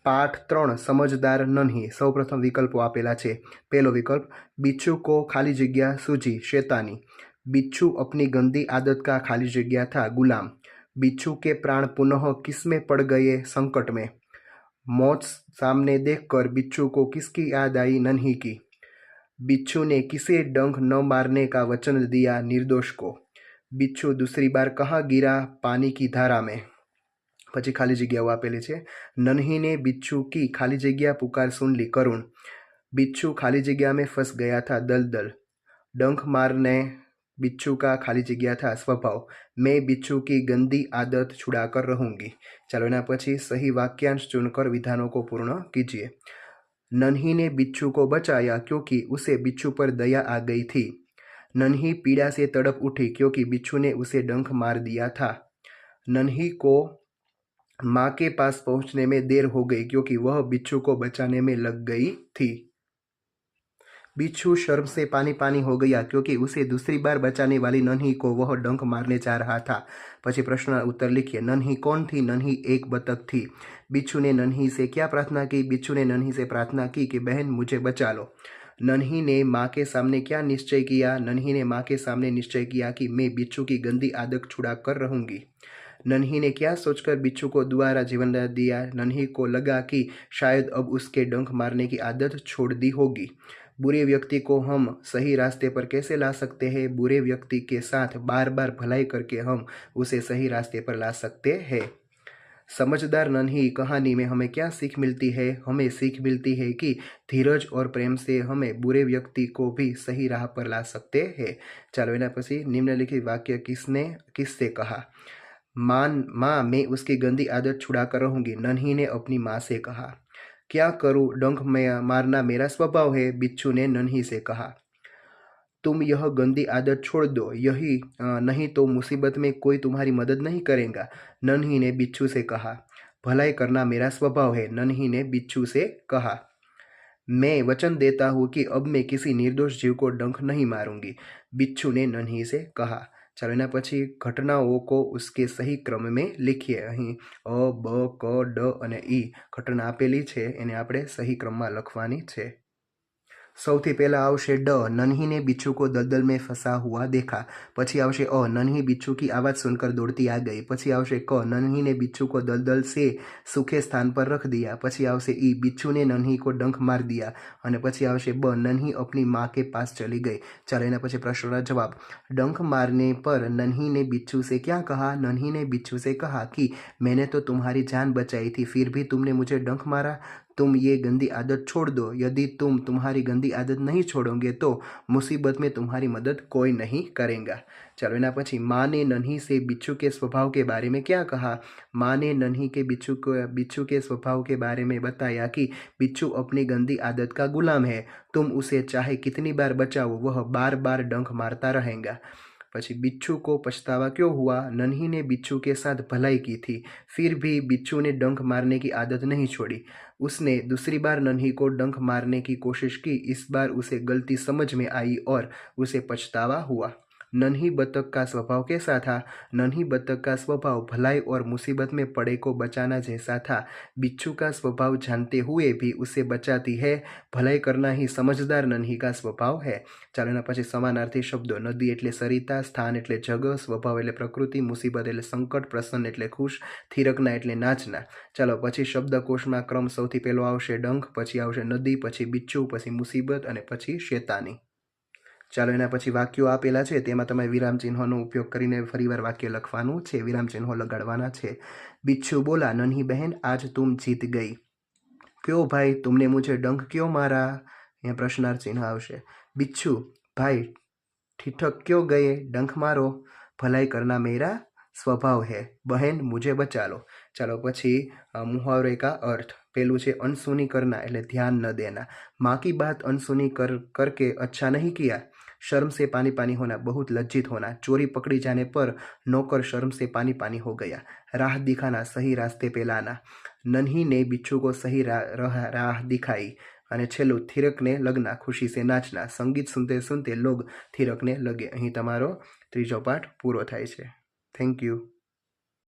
पाठ 3 समझदार नन्ही। सौप्रथम विकल्पों आपेला छे। पहलो विकल्प, बिच्छू को खाली जग्या सूझी, शैतानी। बिच्छू अपनी गंदी आदत का खाली जग्या था, गुलाम। बिच्छू के प्राण पुनः किसमें पड़ गए, संकट में। मौत सामने देखकर बिच्छू को किसकी याद आई, नन्ही की। बिच्छू ने किसे डंक न मारने का वचन दिया, निर्दोष को। बिच्छू दूसरी बार कहाँ गिरा, पानी की धारा में। પછી ખાલી જગ્યાઓ આપેલી છે। नन्ही ने बिच्छू की खाली जगह पुकार सुन ली, करुण। बिच्छू खाली जगह में फंस गया था, दलदल। डंक मारने बिच्छू का खाली जगह था, स्वभाव। मैं बिच्छू की गंदी आदत छुड़ाकर रहूंगी। चलो एना पछी सही वाक्यांश चुनकर विधानों को पूर्ण कीजिए। नन्ही ने बिच्छू को बचाया क्योंकि उसे बिच्छू पर दया आ गई थी। नन्ही पीड़ा से तड़प उठी क्योंकि बिच्छू ने उसे डंक मार दिया था। नन्ही को माँ के पास पहुंचने में देर हो गई क्योंकि वह बिच्छू को बचाने में लग गई थी। बिच्छू शर्म से पानी पानी हो गया क्योंकि उसे दूसरी बार बचाने वाली नन्ही को वह डंक मारने जा रहा था। पछी प्रश्न उत्तर लिखिए। नन्ही कौन थी? नन्ही एक बतख थी। बिच्छू ने नन्ही से क्या प्रार्थना की? बिच्छू ने नन्ही से प्रार्थना की कि बहन मुझे बचा लो। नन्ही ने माँ के सामने क्या निश्चय किया? नन्ही ने माँ के सामने निश्चय किया कि मैं बिच्छू की गंदी आदत छुड़ा कर रहूंगी। नन्ही ने क्या सोचकर बिच्छू को दोबारा जीवन दिया? नन्ही को लगा कि शायद अब उसके डंक मारने की आदत छोड़ दी होगी। बुरे व्यक्ति को हम सही रास्ते पर कैसे ला सकते हैं? बुरे व्यक्ति के साथ बार बार भलाई करके हम उसे सही रास्ते पर ला सकते हैं। समझदार नन्ही कहानी में हमें क्या सीख मिलती है? हमें सीख मिलती है कि धीरज और प्रेम से हमें बुरे व्यक्ति को भी सही राह पर ला सकते हैं। चलो एना पछी निम्नलिखित वाक्य किससे कहा? माँ मैं उसकी गंदी आदत छुड़ा कर रहूंगी, नन्ही ने अपनी माँ से कहा। क्या करूं, डंक मारना मेरा स्वभाव है, बिच्छू ने नन्ही से कहा। तुम यह गंदी आदत छोड़ दो, यही नहीं तो मुसीबत में कोई तुम्हारी मदद नहीं करेगा, नन्ही ने बिच्छू से कहा। भलाई करना मेरा स्वभाव है, नन्ही ने बिच्छू से कहा। मैं वचन देता हूँ कि अब मैं किसी निर्दोष जीव को डंक नहीं मारूंगी, बिच्छू ने नन्ही से कहा। चलो एना पछी घटनाओं को उसके सही क्रम में लिखिए। अहीं अ, ब, क, ड अने ई घटना आपेली छे, एने आपणे सही क्रम में लखवानी छे। सौथी पहला आवशे ड, नन्ही ने बिच्छू को दलदल में फंसा हुआ देखा। पछी आवशे अ, नन्ही बिच्छू की आवाज सुनकर दौड़ती आ गई। पछी आवशे क, नन्ही ने बिच्छू को दलदल से सूखे स्थान पर रख दिया। पछी आवशे ई, बिच्छू ने नन्ही को डंक मार दिया। अने पछी आवशे ब, नन्ही अपनी माँ के पास चली गई। चलो एना पछी प्रश्नना जवाब। डंक मारने पर नन्ही ने बिच्छू से क्या कहा? नन्ही ने बिच्छू से कहा कि मैंने तो तुम्हारी जान बचाई थी, फिर भी तुमने मुझे डंक मारा। तुम ये गंदी आदत छोड़ दो, यदि तुम तुम्हारी गंदी आदत नहीं छोड़ोगे तो मुसीबत में तुम्हारी मदद कोई नहीं करेगा। चलो एना पछी माँ ने नन्ही से बिच्छू के स्वभाव के बारे में क्या कहा? माँ ने नन्ही के बिच्छू के स्वभाव के बारे में बताया कि बिच्छू अपनी गंदी आदत का गुलाम है। तुम उसे चाहे कितनी बार बचाओ, वह बार बार डंक मारता रहेगा। पछी बिच्छू को पछतावा क्यों हुआ? नन्ही ने बिच्छू के साथ भलाई की थी, फिर भी बिच्छू ने डंक मारने की आदत नहीं छोड़ी। उसने दूसरी बार नन्ही को डंक मारने की कोशिश की। इस बार उसे गलती समझ में आई और उसे पछतावा हुआ। नन्ही बतख का स्वभाव कैसा था? नन्ही बतख का स्वभाव भलाई और मुसीबत में पड़े को बचाना जैसा था। बिच्छू का स्वभाव जानते हुए भी उसे बचाती है। भलाई करना ही समझदार नन्ही का स्वभाव है। चलो एना पछी समानार्थी शब्दों। नदी एटले सरिता, स्थान एटले जगह, स्वभाव एटले प्रकृति, मुसीबत एटले संकट, प्रसन्न एटले खुश, थिरकना एटले नाचना। चलो पछी शब्दकोश में क्रम सौथी पहलो आवशे डंक, पछी आवशे नदी, पछी बिच्छू, पछी मुसीबत अने पछी शैतानी। चलो एना पछी वाक्यो आपेला छे, तेमां तमे विराम चिन्होनो उपयोग करीने फरीवार वाक्य लखवानुं छे, विराम चिन्हो लगाडवाना छे। बिच्छू बोला, नन्ही बहन आज तुम जीत गई। क्यों भाई, तुमने मुझे डंक क्यों मारा? यहाँ प्रश्नार्थ चिन्ह आवशे। बिच्छू, भाई ठिठक क्यों गए? डंक मारो, भलाई करना मेरा स्वभाव है, बहन मुझे बचा लो। चलो पछी मुहावरे का अर्थ। पेलू छे अनसुनी करना एटले ध्यान न देना। माँ की बात अनसुनी करके अच्छा नहीं किया। शर्म से पानी पानी होना, बहुत लज्जित होना। चोरी पकड़ी जाने पर नौकर शर्म से पानी पानी हो गया। राह दिखाना, सही रास्ते पे लाना। नन्ही ने बिच्छू को सही राह दिखाई। અને છેલ્લું થીરકને લગના, ખુશી સે નાચના। સંગીત સુનતે સુનતે લોગ થીરકને લગે। અહીં તમારો ત્રીજો પાઠ પૂરો થાય છે। Thank you.